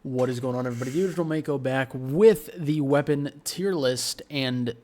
What is going on, everybody? The Original Mako back with the weapon tier list, and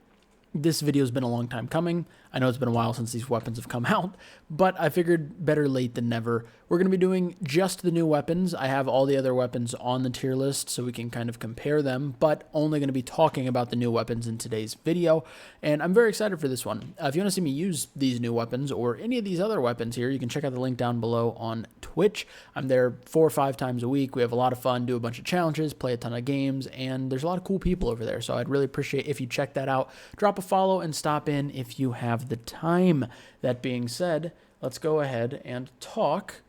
this video has been a long time coming. I know it's been a while since these weapons have come out, but I figured better late than never. We're going to be doing just the new weapons. I have all the other weapons on the tier list so we can kind of compare them, but only going to be talking about the new weapons in today's video, and I'm very excited for this one. If you want to see me use these new weapons or any of these other weapons here, you can check out the link down below on Twitch. I'm there 4 or 5 times a week. We have a lot of fun, do a bunch of challenges, play a ton of games, and there's a lot of cool people over there, so I'd really appreciate if you check that out. Drop a follow and stop in if you have the time. That being said, let's go ahead and talk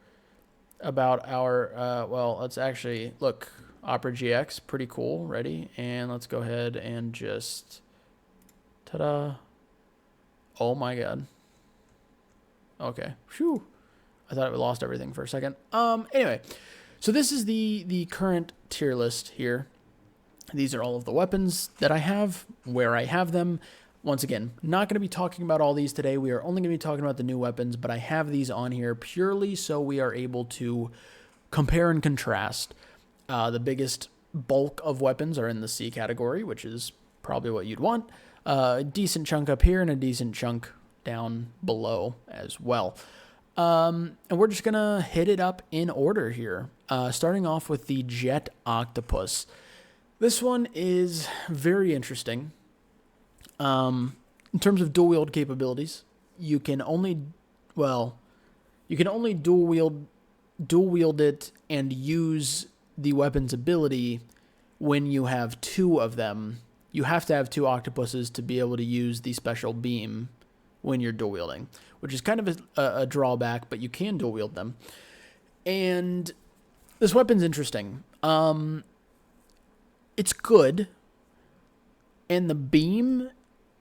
about our, well, let's actually, look, Opera GX, pretty cool, ready, and let's go ahead and just, ta-da, oh my god, okay, phew, I thought we lost everything for a second. Anyway, so this is the current tier list here. These are all of the weapons that I have, where I have them. Once again, not going to be talking about all these today. We are only going to be talking about the new weapons, but I have these on here purely so we are able to compare and contrast. The biggest bulk of weapons are in the C category, which is probably what you'd want. A decent chunk up here and a decent chunk down below as well. And we're just going to hit it up in order here, starting off with the Jet Octopus. This one is very interesting. In terms of dual wield capabilities, you can only dual wield it and use the weapon's ability when you have 2 of them. You have to have 2 octopuses to be able to use the special beam when you're dual wielding, which is kind of a drawback, but you can dual wield them. And this weapon's interesting. It's good, and the beam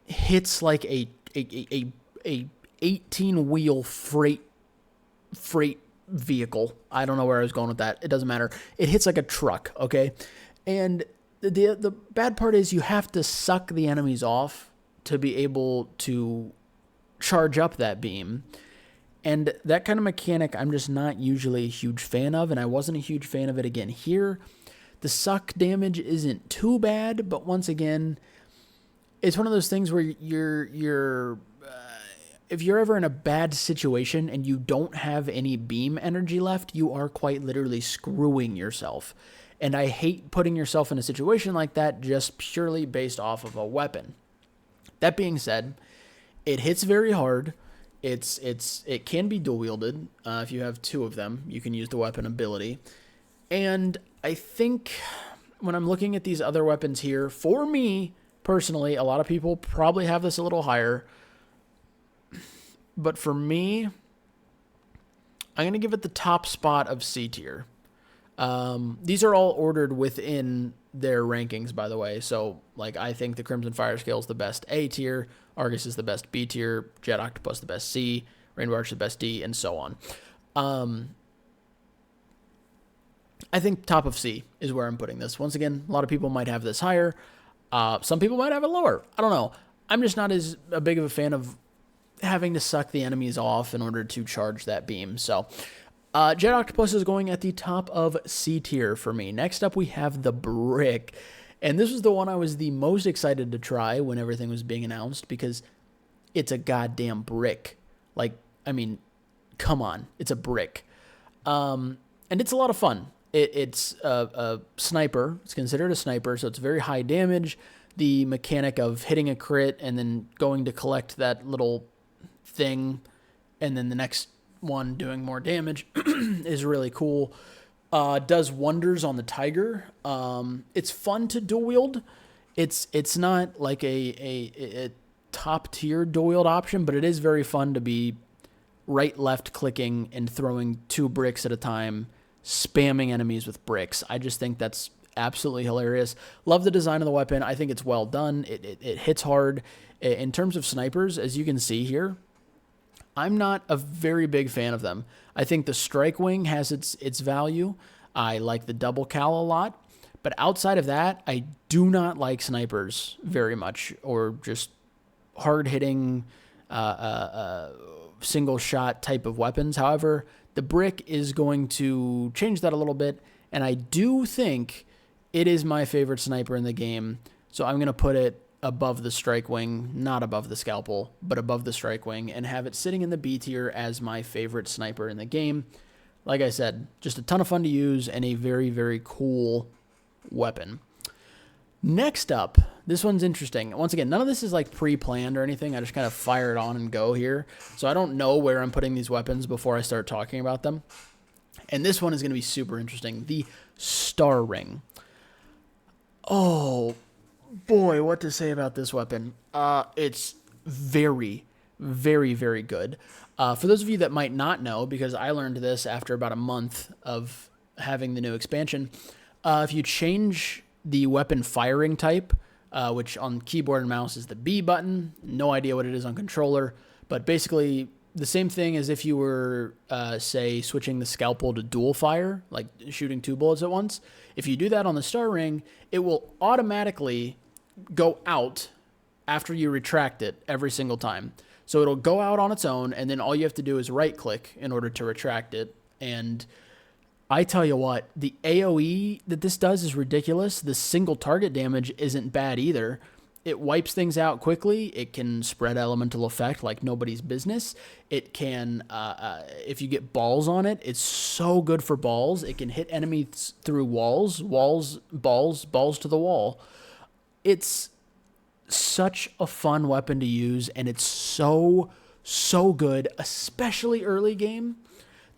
hits like a 18-wheel freight vehicle. I don't know where I was going with that. It doesn't matter. It hits like a truck, okay? And the bad part is you have to suck the enemies off to be able to charge up that beam. And that kind of mechanic I'm just not usually a huge fan of, and I wasn't a huge fan of it again here. The suck damage isn't too bad, but once again, it's one of those things where if you're ever in a bad situation and you don't have any beam energy left, you are quite literally screwing yourself. And I hate putting yourself in a situation like that just purely based off of a weapon. That being said, it hits very hard. It can be dual wielded. If you have 2 of them, you can use the weapon ability. And I think when I'm looking at these other weapons here, for me, personally, a lot of people probably have this a little higher, but for me, I'm going to give it the top spot of C tier. These are all ordered within their rankings, by the way, so like I think the Crimson Fire Scale is the best A tier, Argus is the best B tier, Jet Octopus the best C, Rainbow Arch the best D, and so on. I think top of C is where I'm putting this. Once again, a lot of people might have this higher. Some people might have it lower. I don't know. I'm just not as big of a fan of having to suck the enemies off in order to charge that beam. So, Jet Octopus is going at the top of C tier for me. Next up, we have the Brick. And this was the one I was the most excited to try when everything was being announced because it's a goddamn brick. Like, I mean, come on. It's a brick. And it's a lot of fun. It's a sniper. It's considered a sniper, so it's very high damage. The mechanic of hitting a crit and then going to collect that little thing and then the next one doing more damage is really cool. Does wonders on the Tiger. It's fun to dual wield. It's not like a top tier dual wield option, but it is very fun to be right left clicking and throwing 2 bricks at a time, spamming enemies with bricks. I just think that's absolutely hilarious. Love the design of the weapon. I think it's well done. It hits hard. In terms of snipers, as you can see here, I'm not a very big fan of them. I think the Strike Wing has its value. I like the double cal a lot. But outside of that, I do not like snipers very much, or just hard-hitting single-shot type of weapons. However, the Brick is going to change that a little bit And I do think it is my favorite sniper in the game. So I'm going to put it above the Strike Wing, not above the Scalpel, but above the Strike Wing, and have it sitting in the B tier as my favorite sniper in the game. Like I said, just a ton of fun to use and a very, very cool weapon. Next up, this one's interesting. Once again, none of this is like pre-planned or anything. I just kind of fire it on and go here. So I don't know where I'm putting these weapons before I start talking about them. And this one is going to be super interesting. The Star Ring. Oh, boy, what to say about this weapon. It's very, very, very good. For those of you that might not know, because I learned this after about a month of having the new expansion, if you change the weapon firing type, which on keyboard and mouse is the B button, no idea what it is on controller, but basically the same thing as if you were, say, switching the Scalpel to dual fire, like shooting 2 bullets at once. If you do that on the Star Ring, it will automatically go out after you retract it every single time. So it'll go out on its own, and then all you have to do is right-click in order to retract it. And I tell you what, the AoE that this does is ridiculous. The single target damage isn't bad either. It wipes things out quickly. It can spread elemental effect like nobody's business. It can, if you get balls on it, it's so good for balls. It can hit enemies through balls to the wall. It's such a fun weapon to use, and it's so good, especially early game.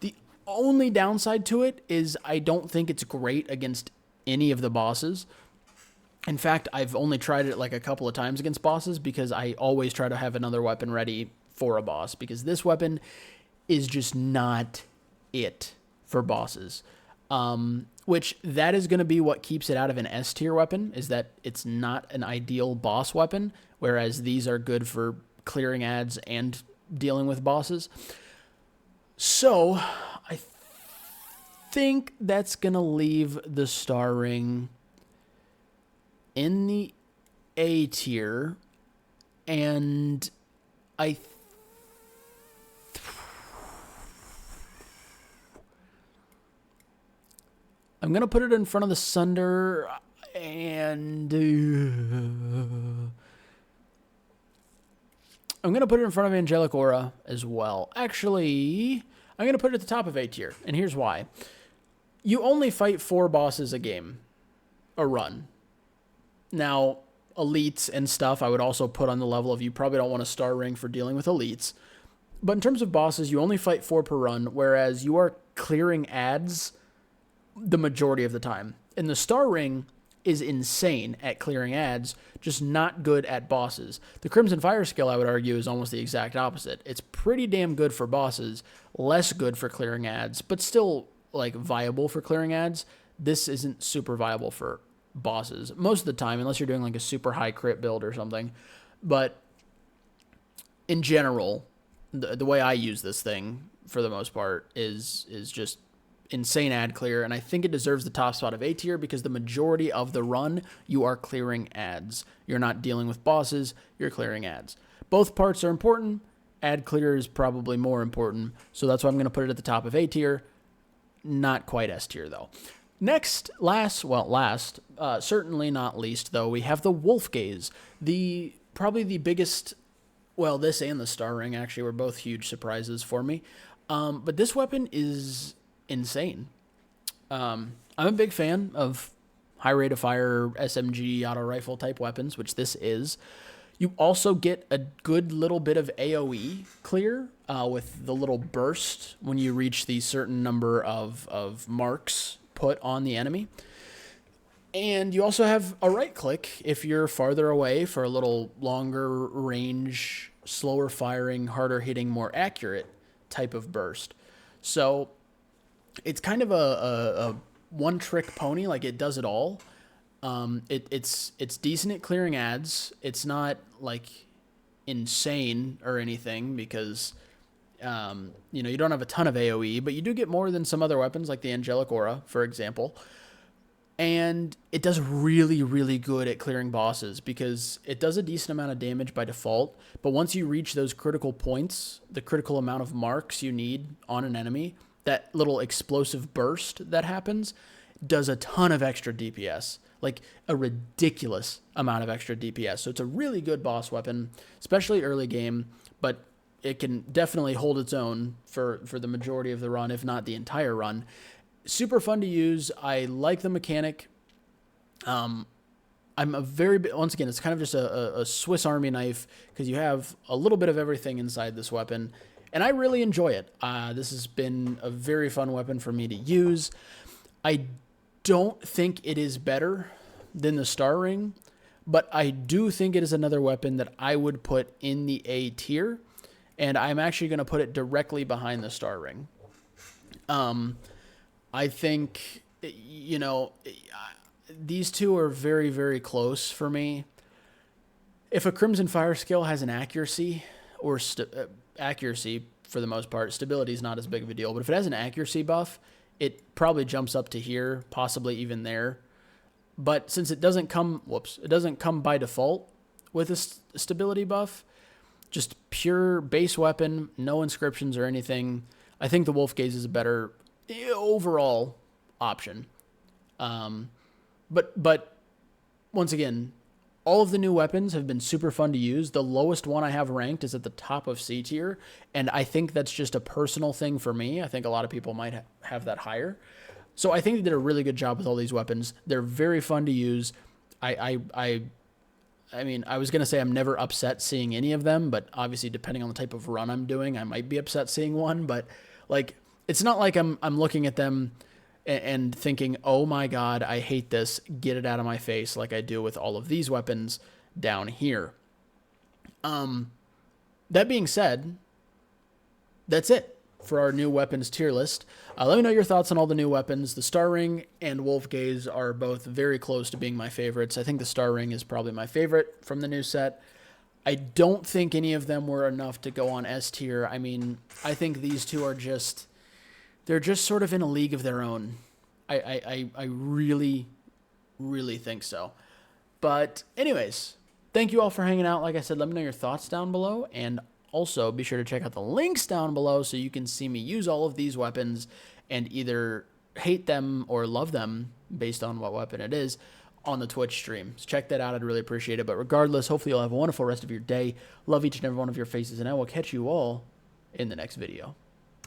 The only downside to it is I don't think it's great against any of the bosses. In fact, I've only tried it like a couple of times against bosses because I always try to have another weapon ready for a boss, because this weapon is just not it for bosses. Which that is going to be what keeps it out of an S tier weapon, is that it's not an ideal boss weapon, whereas these are good for clearing ads and dealing with bosses. So I think that's going to leave the Star Ring in the A tier, and I'm going to put it in front of the Sunder, and I'm going to put it in front of Angelic Aura as well. Actually, I'm going to put it at the top of A tier, and here's why. You only fight 4 bosses a game, a run. Now, elites and stuff I would also put on the level of you probably don't want a Star Ring for dealing with elites. But in terms of bosses, you only fight 4 per run, whereas you are clearing ads the majority of the time. And the Star Ring is insane at clearing ads, just not good at bosses. The Crimson Fire skill, I would argue, is almost the exact opposite. It's pretty damn good for bosses, less good for clearing ads, but still like viable for clearing ads. This isn't super viable for bosses most of the time, unless you're doing like a super high crit build or something. But in general, the way I use this thing for the most part is just insane ad clear, and I think it deserves the top spot of A tier because the majority of the run you are clearing ads. You're not dealing with bosses, you're clearing ads. Both parts are important. Ad clear is probably more important, so that's why I'm going to put it at the top of A tier. Not quite S tier though. Next, certainly not least, though, we have the Wolfgaze. Probably the biggest, well, this and the Star Ring actually were both huge surprises for me. But this weapon is insane. I'm a big fan of high rate of fire SMG auto rifle type weapons, which this is. You also get a good little bit of AoE clear with the little burst when you reach the certain number of marks put on the enemy. And you also have a right click if you're farther away for a little longer range, slower firing, harder hitting, more accurate type of burst. So it's kind of a one trick pony, like it does it all. It's decent at clearing ads. It's not like insane or anything because you don't have a ton of AoE, but you do get more than some other weapons like the Angelic Aura, for example. And it does really, really good at clearing bosses because it does a decent amount of damage by default. But once you reach those critical points, the critical amount of marks you need on an enemy, that little explosive burst that happens does a ton of extra DPS, like a ridiculous amount of extra DPS. So it's a really good boss weapon, especially early game, but it can definitely hold its own for the majority of the run, if not the entire run. Super fun to use. I like the mechanic. I'm once again, it's kind of just a Swiss Army knife, because you have a little bit of everything inside this weapon, and I really enjoy it. This has been a very fun weapon for me to use. I don't think it is better than the Star Ring, but I do think it is another weapon that I would put in the A tier, and I'm actually going to put it directly behind the Star Ring. I think, you know, these two are very, very close for me. If a Crimson Fire skill has an accuracy, or accuracy for the most part, stability is not as big of a deal, but if it has an accuracy buff, it probably jumps up to here, possibly even there. But since it doesn't come, it doesn't come by default with a stability buff, just pure base weapon, no inscriptions or anything, I think the Wolfgaze is a better overall option. But once again, all of the new weapons have been super fun to use. The lowest one I have ranked is at the top of C tier, and I think that's just a personal thing for me. I think a lot of people might have that higher. So I think they did a really good job with all these weapons. They're very fun to use. I mean, I was going to say I'm never upset seeing any of them, but obviously depending on the type of run I'm doing, I might be upset seeing one. But like, it's not like I'm looking at them and thinking, oh my God, I hate this, get it out of my face, like I do with all of these weapons down here. That being said, that's it for our new weapons tier list. Let me know your thoughts on all the new weapons. The Star Ring and Wolfgaze are both very close to being my favorites. I think the Star Ring is probably my favorite from the new set. I don't think any of them were enough to go on S tier. I mean, I think these two are just... they're just sort of in a league of their own. I really, really think so. But anyways, thank you all for hanging out. Like I said, let me know your thoughts down below. And also be sure to check out the links down below so you can see me use all of these weapons and either hate them or love them based on what weapon it is on the Twitch stream. So check that out. I'd really appreciate it. But regardless, hopefully you'll have a wonderful rest of your day. Love each and every one of your faces, and I will catch you all in the next video.